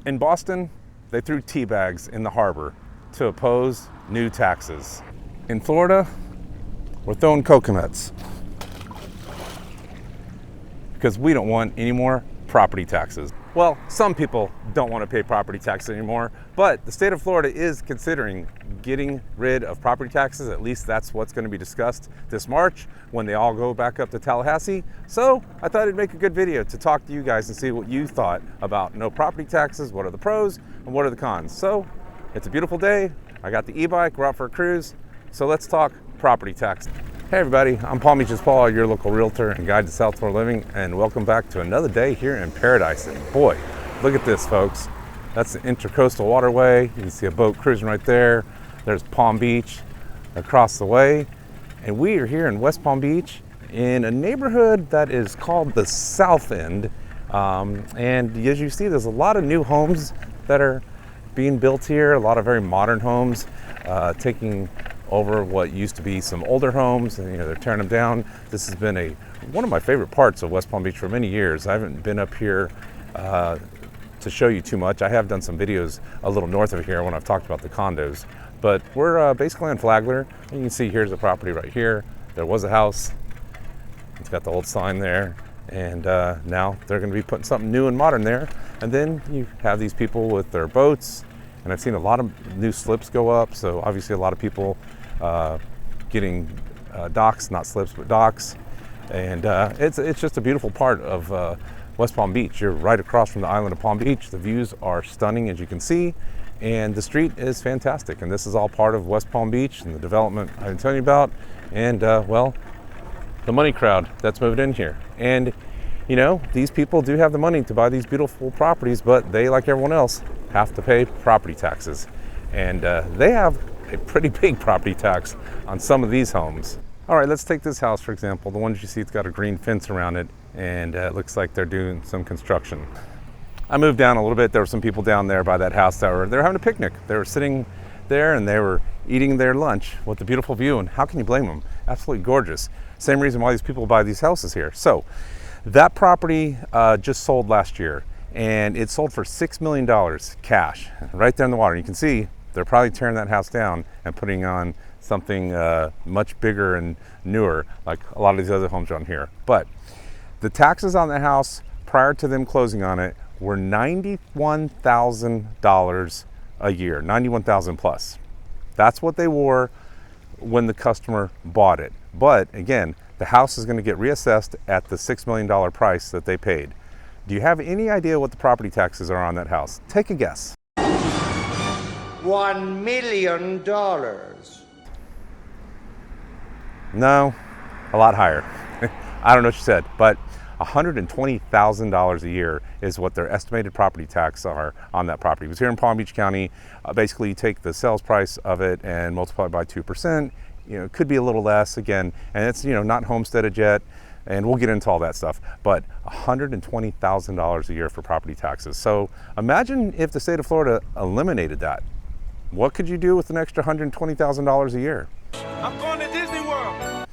In Boston, they threw tea bags in the harbor to oppose new taxes. In Florida, we're throwing coconuts because we don't want any more property taxes. Well, some people don't want to pay property taxes anymore, but the state of Florida is considering getting rid of property taxes. At least that's what's going to be discussed this March when they all go back up to Tallahassee. So I thought I'd make a good video to talk to you guys and see what you thought about no property taxes. What are the pros and what are the cons? So it's a beautiful day. I got the e-bike, we're out for a cruise. So let's talk property tax. Hey everybody, I'm Palm Beaches Paul, your local realtor and guide to South Florida living, and welcome back to another day here in paradise. And boy, look at this, folks. That's the Intercoastal Waterway. You can see a boat cruising right there. There's Palm Beach across the way. And we are here in West Palm Beach in a neighborhood that is called the South End. And as you see, there's a lot of new homes that are being built here, a lot of very modern homes, taking over what used to be some older homes, and they're tearing them down. This has been one of my favorite parts of West Palm Beach for many years. I haven't been up here to show you too much. I have done some videos a little north of here when I've talked about the condos, but we're basically on Flagler. And you can see here's a property right here. There was a house. It's got the old sign there, and now they're going to be putting something new and modern there. And then you have these people with their boats, and I've seen a lot of new slips go up, so obviously a lot of people getting docks, not slips, but docks. And it's just a beautiful part of West Palm Beach. You're right across from the island of Palm Beach. The views are stunning, as you can see, and the street is fantastic. And this is all part of West Palm Beach and the development I've been telling you about. And well, the money crowd that's moved in here. And these people do have the money to buy these beautiful properties, but they, like everyone else, have to pay property taxes. And they have a pretty big property tax on some of these homes. All right, let's take this house, for example. The one you see, it's got a green fence around it, and it looks like they're doing some construction. I moved down a little bit. There were some people down there by that house that were having a picnic. They were sitting there and they were eating their lunch with a beautiful view, and how can you blame them? Absolutely gorgeous. Same reason why these people buy these houses here. So that property just sold last year, and it sold for $6 million cash right there in the water. You can see they're probably tearing that house down and putting on something much bigger and newer, like a lot of these other homes around here. But the taxes on the house prior to them closing on it were $91,000 a year, $91,000 plus. That's what they were when the customer bought it. But again, the house is going to get reassessed at the $6 million price that they paid. Do you have any idea what the property taxes are on that house? Take a guess. $1 million. No, a lot higher. I don't know what you said, but $120,000 a year is what their estimated property tax are on that property. Because here in Palm Beach County, basically you take the sales price of it and multiply by 2%. It could be a little less again, and it's not homesteaded yet, and we'll get into all that stuff. But $120,000 a year for property taxes. So imagine if the state of Florida eliminated that. What could you do with an extra $120,000 a year? I'm going to Disney World.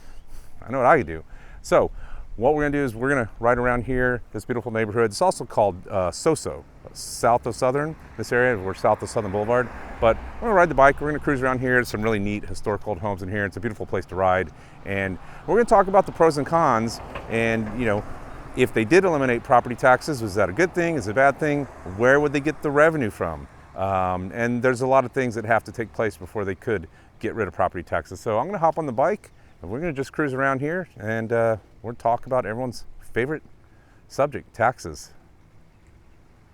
I know what I could do. So what we're gonna do is we're gonna ride around here, this beautiful neighborhood. It's also called Soso, south of Southern, this area. We're south of Southern Boulevard. But we're gonna ride the bike, we're gonna cruise around here. There's some really neat historic old homes in here. It's a beautiful place to ride. And we're gonna talk about the pros and cons. And if they did eliminate property taxes, was that a good thing? Is it a bad thing? Where would they get the revenue from? And there's a lot of things that have to take place before they could get rid of property taxes. So I'm gonna hop on the bike and we're gonna just cruise around here, and we're gonna talk about everyone's favorite subject, taxes.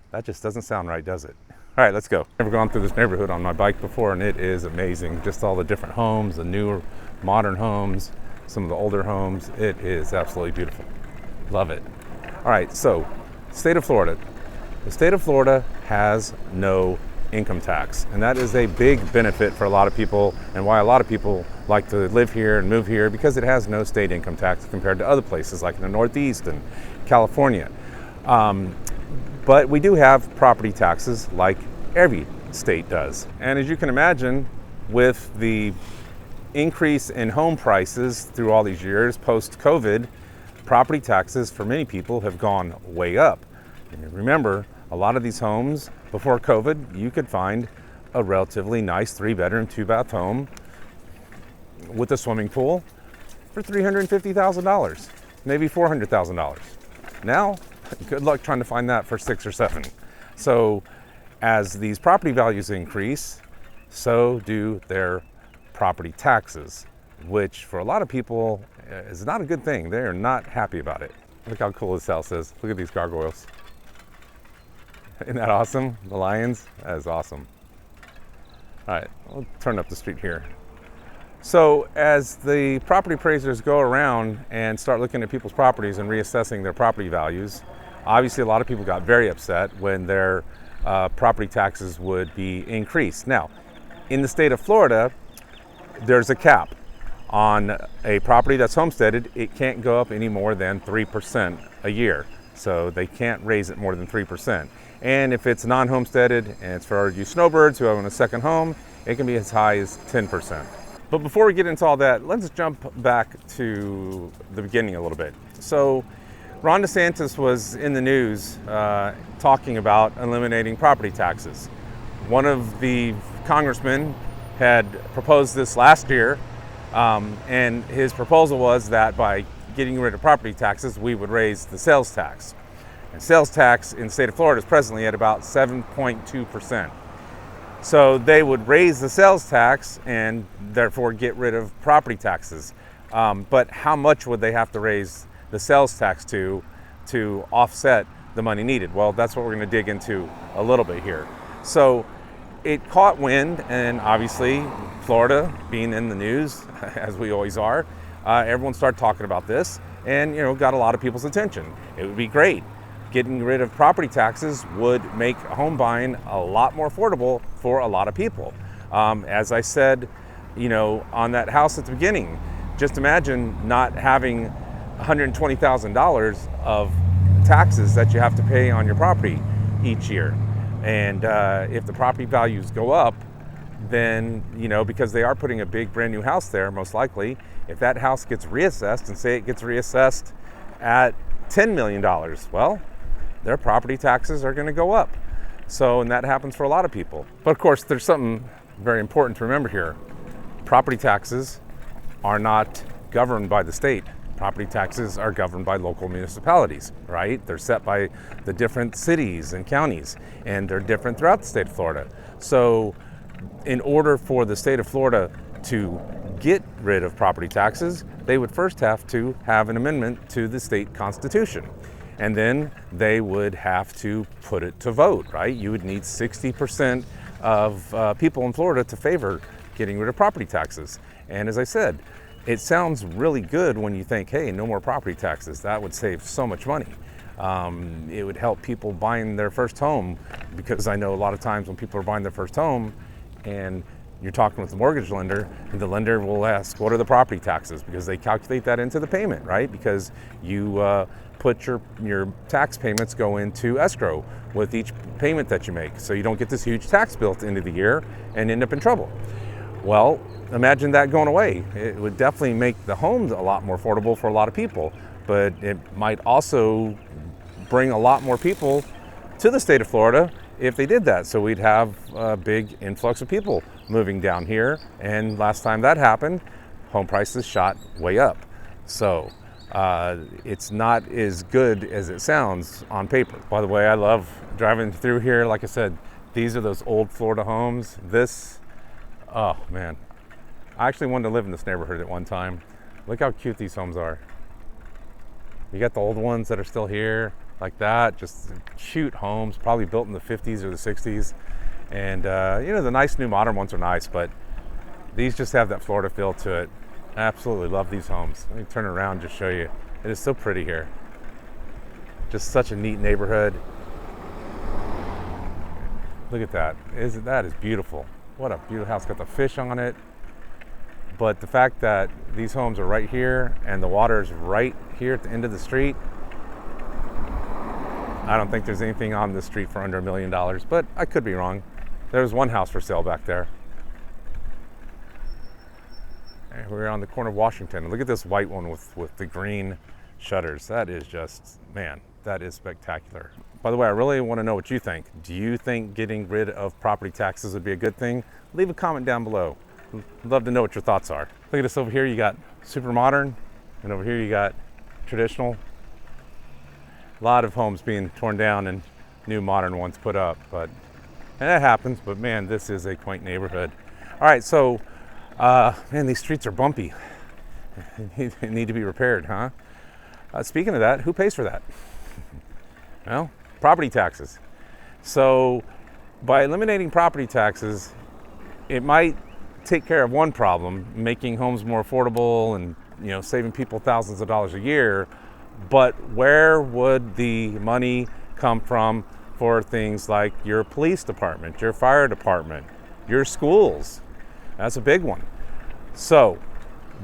That just doesn't sound right, does it? All right, let's go. I've never gone through this neighborhood on my bike before, and it is amazing. Just all the different homes, the newer modern homes, some of the older homes. It is absolutely beautiful. Love it. All right, so state of Florida. The state of Florida has no income tax, and that is a big benefit for a lot of people, and why a lot of people like to live here and move here, because it has no state income tax compared to other places like in the Northeast and California. But we do have property taxes like every state does. And as you can imagine, with the increase in home prices through all these years post-COVID, property taxes for many people have gone way up. And remember, A lot of these homes before COVID, you could find a relatively nice 3-bedroom, 2-bath home with a swimming pool for $350,000, maybe $400,000. Now, good luck trying to find that for 6 or 7. So as these property values increase, so do their property taxes, which for a lot of people is not a good thing. They are not happy about it. Look how cool this house is. Look at these gargoyles. Isn't that awesome? The lions, that is awesome. All right, we'll turn up the street here. So as the property appraisers go around and start looking at people's properties and reassessing their property values, obviously a lot of people got very upset when their property taxes would be increased. Now, in the state of Florida, there's a cap on a property that's homesteaded. It can't go up any more than 3% a year. So they can't raise it more than 3%. And if it's non-homesteaded and it's for you snowbirds who own a second home, it can be as high as 10%. But before we get into all that, let's jump back to the beginning a little bit. So Ron DeSantis was in the news talking about eliminating property taxes. One of the congressmen had proposed this last year, and his proposal was that by getting rid of property taxes, we would raise the sales tax. And sales tax in the state of Florida is presently at about 7.2%. So they would raise the sales tax and therefore get rid of property taxes. But how much would they have to raise the sales tax to offset the money needed? Well, that's what we're going to dig into a little bit here. So it caught wind, and obviously Florida being in the news, as we always are, everyone started talking about this and got a lot of people's attention. It would be great. Getting rid of property taxes would make home buying a lot more affordable for a lot of people. As I said, on that house at the beginning, just imagine not having $120,000 of taxes that you have to pay on your property each year. And if the property values go up, then, because they are putting a big brand new house there, most likely, if that house gets reassessed, and say it gets reassessed at $10 million, well, their property taxes are going to go up. So, and that happens for a lot of people. But of course, there's something very important to remember here. Property taxes are not governed by the state. Property taxes are governed by local municipalities, right? They're set by the different cities and counties, and they're different throughout the state of Florida. So in order for the state of Florida to get rid of property taxes, they would first have to have an amendment to the state constitution. And then they would have to put it to vote, right? You would need 60% of people in Florida to favor getting rid of property taxes. And as I said, it sounds really good when you think, hey, no more property taxes. That would save so much money. It would help people buying their first home, because I know a lot of times when people are buying their first home and you're talking with the mortgage lender, and the lender will ask, what are the property taxes? Because they calculate that into the payment, right? Because you put your tax payments go into escrow with each payment that you make. So you don't get this huge tax bill at the end of the year and end up in trouble. Well, imagine that going away. It would definitely make the homes a lot more affordable for a lot of people, but it might also bring a lot more people to the state of Florida if they did that. So we'd have a big influx of people moving down here. And last time that happened, home prices shot way up. So it's not as good as it sounds on paper. By the way, I love driving through here. Like I said, these are those old Florida homes. Oh man, I actually wanted to live in this neighborhood at one time. Look how cute these homes are. You got the old ones that are still here, like that, just cute homes, probably built in the 50s or the 60s. And the nice new modern ones are nice, but these just have that Florida feel to it. I absolutely love these homes. Let me turn around and just show you. It is so pretty here. Just such a neat neighborhood. Look at that. That is beautiful. What a beautiful house. Got the fish on it. But the fact that these homes are right here and the water is right here at the end of the street, I don't think there's anything on this street for under $1 million, but I could be wrong. There's one house for sale back there. And we're on the corner of Washington. Look at this white one with the green shutters. That is just, man, that is spectacular. By the way, I really want to know what you think. Do you think getting rid of property taxes would be a good thing? Leave a comment down below. I'd love to know what your thoughts are. Look at this over here, you got super modern, and over here you got traditional. A lot of homes being torn down and new modern ones put up, and that happens, but man, this is a quaint neighborhood. All right, so, man, these streets are bumpy. They need to be repaired, huh? Speaking of that, who pays for that? Well, property taxes. So by eliminating property taxes, it might take care of one problem, making homes more affordable and saving people thousands of dollars a year. But where would the money come from for things like your police department, your fire department, your schools? That's a big one. So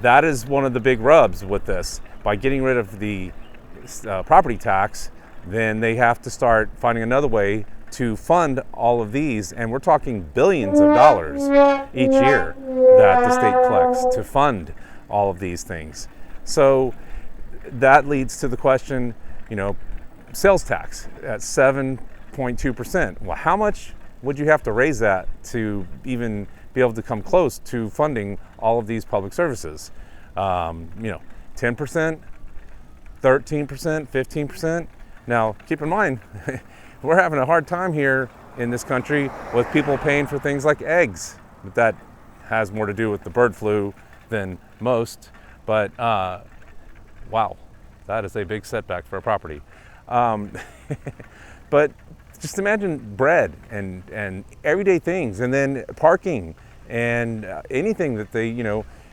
that is one of the big rubs with this. By getting rid of the property tax, then they have to start finding another way to fund all of these. And we're talking billions of dollars each year that the state collects to fund all of these things. So that leads to the question, sales tax at 7.2%. Well, how much would you have to raise that to even be able to come close to funding all of these public services? 10%, 13%, 15%. Now, keep in mind, we're having a hard time here in this country with people paying for things like eggs. But that has more to do with the bird flu than most. But wow, that is a big setback for a property. But just imagine bread and everyday things, and then parking and anything that they,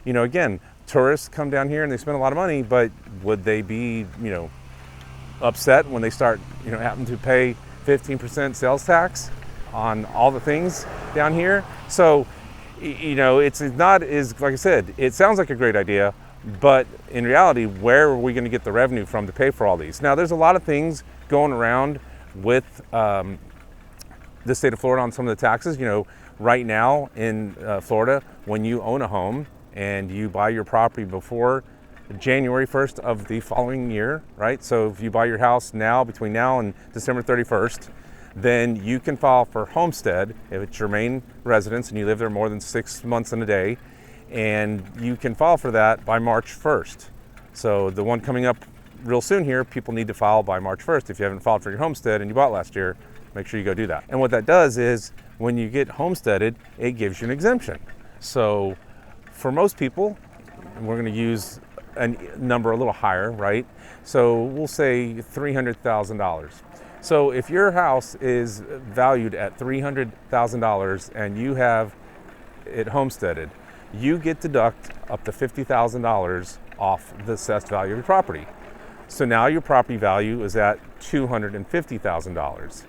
again, tourists come down here and they spend a lot of money, but would they be, upset when they start, having to pay 15% sales tax on all the things down here? So, it's not as, like I said, it sounds like a great idea, but in reality, where are we going to get the revenue from to pay for all these? Now, there's a lot of things going around with the state of Florida on some of the taxes. Right now in Florida, when you own a home and you buy your property before January 1st of the following year, right? So if you buy your house now, between now and December 31st, then you can file for homestead if it's your main residence and you live there more than 6 months in a day, and you can file for that by March 1st. So the one coming up real soon here, people need to file by March 1st. If you haven't filed for your homestead and you bought last year, make sure you go do that. And what that does is when you get homesteaded, it gives you an exemption. So for most people, we're going to use a number a little higher, right? So we'll say $300,000. So if your house is valued at $300,000 and you have it homesteaded, you get to deduct up to $50,000 off the assessed value of your property. So now your property value is at $250,000.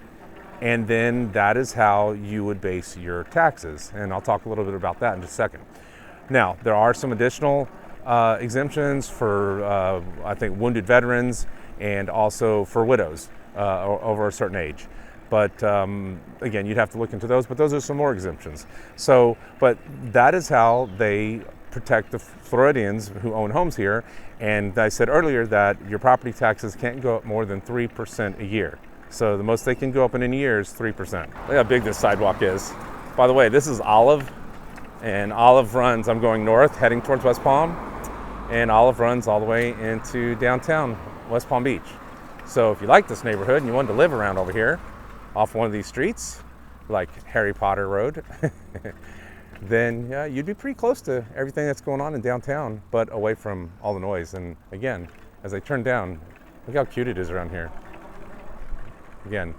And then that is how you would base your taxes. And I'll talk a little bit about that in just a second. Now, there are some additional exemptions for, I think, wounded veterans and also for widows over a certain age. But again, you'd have to look into those, but those are some more exemptions. So, but that is how they protect the Floridians who own homes here. And I said earlier that your property taxes can't go up more than 3% a year. So the most they can go up in a year is 3%. Look how big this sidewalk is. By the way, this is Olive, and Olive runs, I'm going north, heading towards West Palm, and Olive runs all the way into downtown West Palm Beach. So if you like this neighborhood and you wanted to live around over here, off one of these streets, like Harry Potter Road, then yeah, you'd be pretty close to everything that's going on in downtown, but away from all the noise. And again, as I turn down, look how cute it is around here. Again,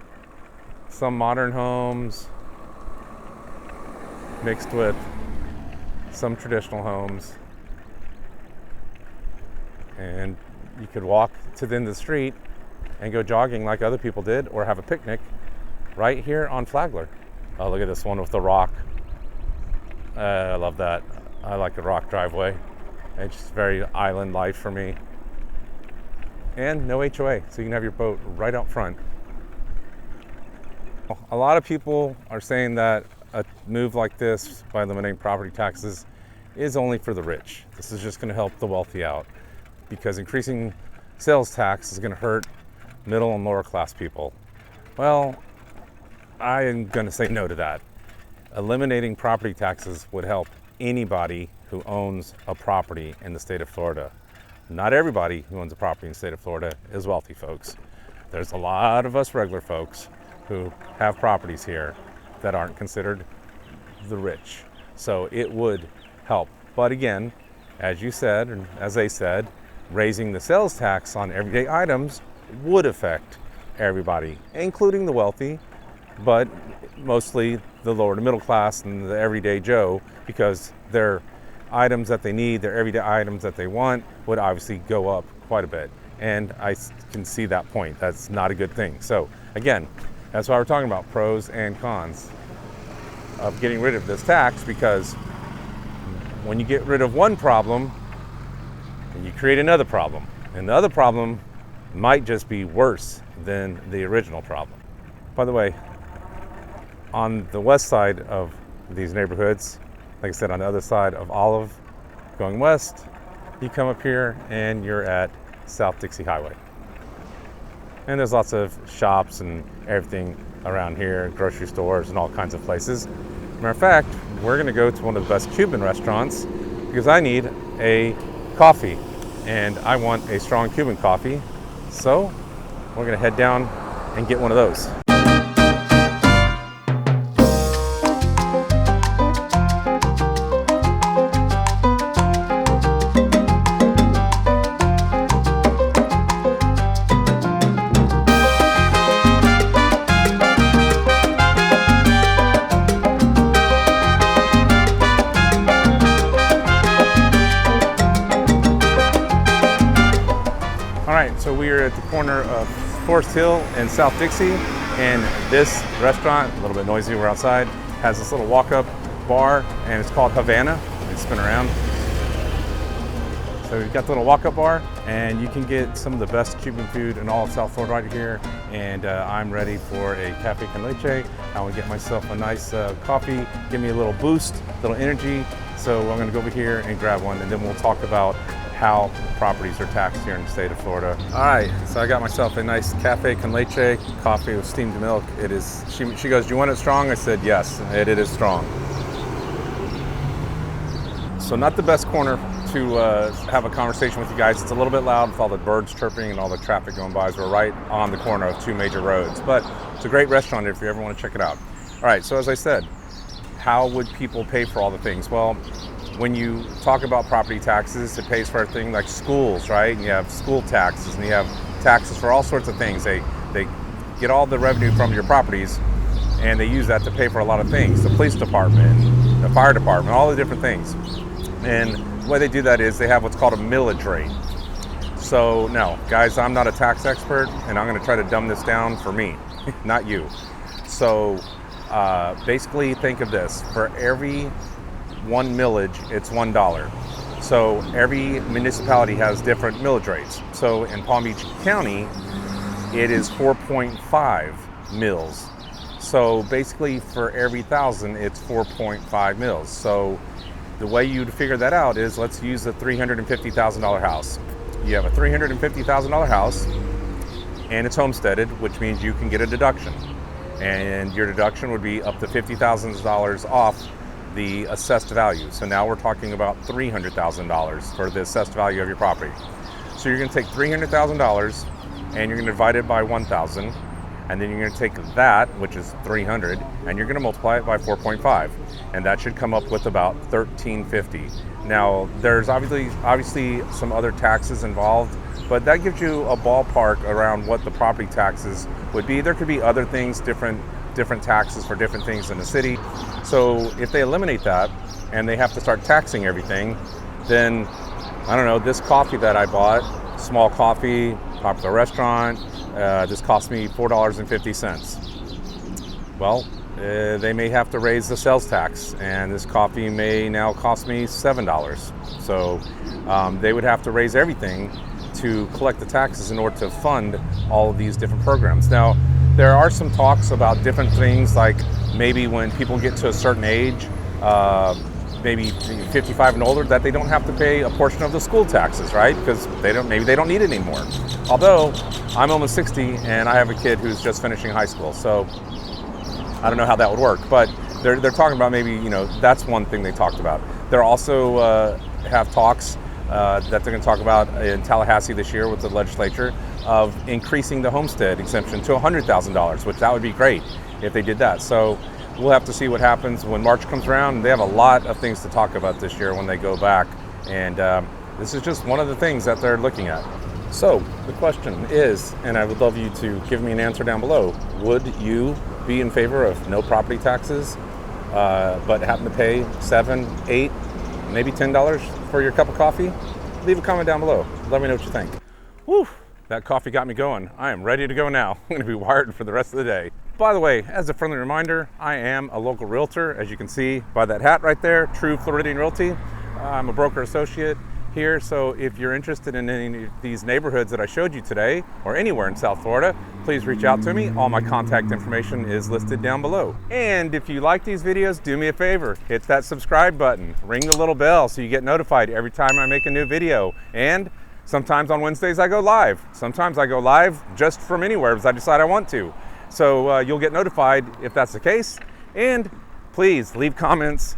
some modern homes mixed with some traditional homes. And you could walk to the end of the street and go jogging like other people did, or have a picnic right here on Flagler. Oh, look at this one with the rock. I love that. I like the rock driveway. It's just very island life for me. And no HOA, so you can have your boat right out front. A lot of people are saying that a move like this by eliminating property taxes is only for the rich. This is just going to help the wealthy out, because increasing sales tax is going to hurt middle and lower class people. Well, I am going to say no to that. Eliminating property taxes would help anybody who owns a property in the state of Florida. Not everybody who owns a property in the state of Florida is wealthy, folks. There's a lot of us regular folks who have properties here that aren't considered the rich. So it would help. But again, as you said, and as they said, raising the sales tax on everyday items would affect everybody, including the wealthy, but mostly the lower to middle class and the everyday Joe, because their items that they need, their everyday items that they want, would obviously go up quite a bit. And I can see that point. That's not a good thing. So again, that's why we're talking about pros and cons of getting rid of this tax, because when you get rid of one problem, you create another problem. And the other problem might just be worse than the original problem. By the way, on the west side of these neighborhoods, like I said, on the other side of Olive, going west, you come up here and you're at South Dixie Highway. And there's lots of shops and everything around here, grocery stores and all kinds of places. Matter of fact, we're gonna go to one of the best Cuban restaurants because I need a coffee and I want a strong Cuban coffee. So we're gonna head down and get one of those. So we are at the corner of Forest Hill and South Dixie, and this restaurant, a little bit noisy, we're outside, has this little walk-up bar, and it's called Havana. Let's spin around. So we've got the little walk-up bar, and you can get some of the best Cuban food in all of South Florida right here. And I'm ready for a cafe con leche. I want to get myself a nice coffee, give me a little boost, a little energy. So I'm going to go over here and grab one, and then we'll talk about how properties are taxed here in the state of Florida. All right, so I got myself a nice cafe con leche, coffee with steamed milk. It is, she goes, do you want it strong? I said, yes, it is strong. So not the best corner to have a conversation with you guys. It's a little bit loud with all the birds chirping and all the traffic going by, as we're right on the corner of two major roads. But it's a great restaurant if you ever want to check it out. All right, so as I said, how would people pay for all the things? Well, when you talk about property taxes, it pays for everything like schools, right? And you have school taxes and you have taxes for all sorts of things. They get all the revenue from your properties and they use that to pay for a lot of things. The police department, the fire department, all the different things. And the way they do that is they have what's called a millage rate. So now, guys, I'm not a tax expert and I'm gonna try to dumb this down for me, not you. So basically think of this, for every one millage, it's $1. So every municipality has different millage rates. So in Palm Beach County, it is 4.5 mills. So basically for every 1,000, it's 4.5 mills. So the way you'd figure that out is, let's use a $350,000 house. You have a $350,000 house and it's homesteaded, which means you can get a deduction. And your deduction would be up to $50,000 off the assessed value. So now we're talking about $300,000 for the assessed value of your property. So you're gonna take $300,000 and you're gonna divide it by 1,000, and then you're gonna take that, which is 300, and you're gonna multiply it by 4.5, and that should come up with about $1,350. Now, there's obviously some other taxes involved, but that gives you a ballpark around what the property taxes would be. There could be other things, different taxes for different things in the city. So if they eliminate that and they have to start taxing everything, then I don't know, this coffee that I bought, small coffee, popular restaurant, this cost me $4.50. Well, they may have to raise the sales tax and this coffee may now cost me $7. So they would have to raise everything to collect the taxes in order to fund all of these different programs. Now, there are some talks about different things, like maybe when people get to a certain age, maybe 55 and older, that they don't have to pay a portion of the school taxes, right? Because maybe they don't need it anymore. Although I'm almost 60 and I have a kid who's just finishing high school, so I don't know how that would work. But they're talking about maybe, that's one thing they talked about. They're also have talks that they're going to talk about in Tallahassee this year with the legislature of increasing the homestead exemption to $100,000, which that would be great if they did that. So we'll have to see what happens when March comes around. They have a lot of things to talk about this year when they go back, and this is just one of the things that they're looking at. So the question is, and I would love you to give me an answer down below, would you be in favor of no property taxes, but happen to pay $7, $8, maybe $10 for your cup of coffee? Leave a comment down below. Let me know what you think. Whew, that coffee got me going. I am ready to go now. I'm gonna be wired for the rest of the day. By the way, as a friendly reminder, I am a local realtor, as you can see by that hat right there, True Floridian Realty. I'm a broker associate here, so if you're interested in any of these neighborhoods that I showed you today, or anywhere in South Florida, please reach out to me. All my contact information is listed down below. And if you like these videos, do me a favor, hit that subscribe button, ring the little bell so you get notified every time I make a new video. And sometimes on Wednesdays I go live. Sometimes I go live just from anywhere because I decide I want to. So you'll get notified if that's the case. And please leave comments,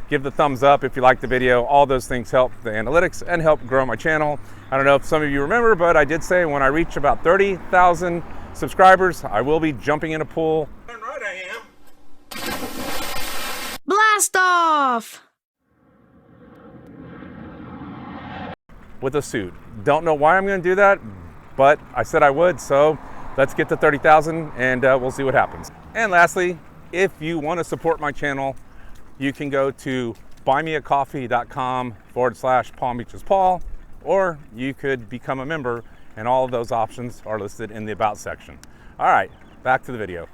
give the thumbs up if you like the video. All those things help the analytics and help grow my channel. I don't know if some of you remember, but I did say when I reach about 30,000 subscribers, I will be jumping in a pool. Darn right I am. Blast off! With a suit. Don't know why I'm going to do that, but I said I would, so let's get to 30,000 and we'll see what happens. And lastly, if you want to support my channel, you can go to buymeacoffee.com/Palm Beaches Paul, or you could become a member, and all of those options are listed in the About section. All right, back to the video.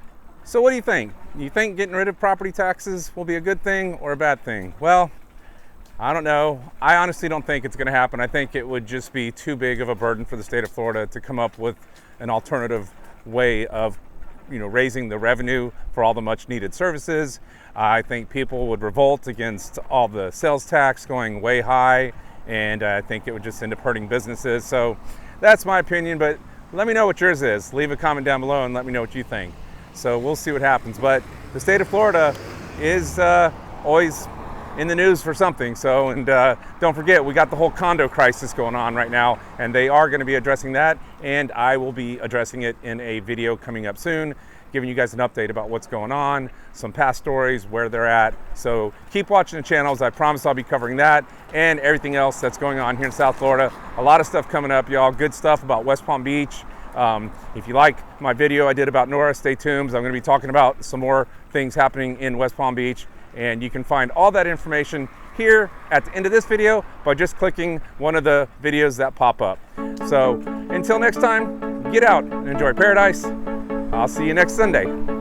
So what do you think? You think getting rid of property taxes will be a good thing or a bad thing? Well, I don't know. I honestly don't think it's going to happen. I think it would just be too big of a burden for the state of Florida to come up with an alternative way of raising the revenue for all the much needed services. I think people would revolt against all the sales tax going way high, and I think it would just end up hurting businesses. So that's my opinion, but let me know what yours is. Leave a comment down below and let me know what you think. So we'll see what happens. But the state of Florida is always in the news for something. So, and don't forget, we got the whole condo crisis going on right now, and they are going to be addressing that, and I will be addressing it in a video coming up soon, giving you guys an update about what's going on, some past stories, where they're at. So keep watching the channels. I promise I'll be covering that and everything else that's going on here in South Florida. A lot of stuff coming up, y'all. Good stuff about West Palm Beach. If you like my video I did about Nora, stay tuned. I'm going to be talking about some more things happening in West Palm Beach. And you can find all that information here at the end of this video by just clicking one of the videos that pop up. So until next time, get out and enjoy paradise. I'll see you next Sunday.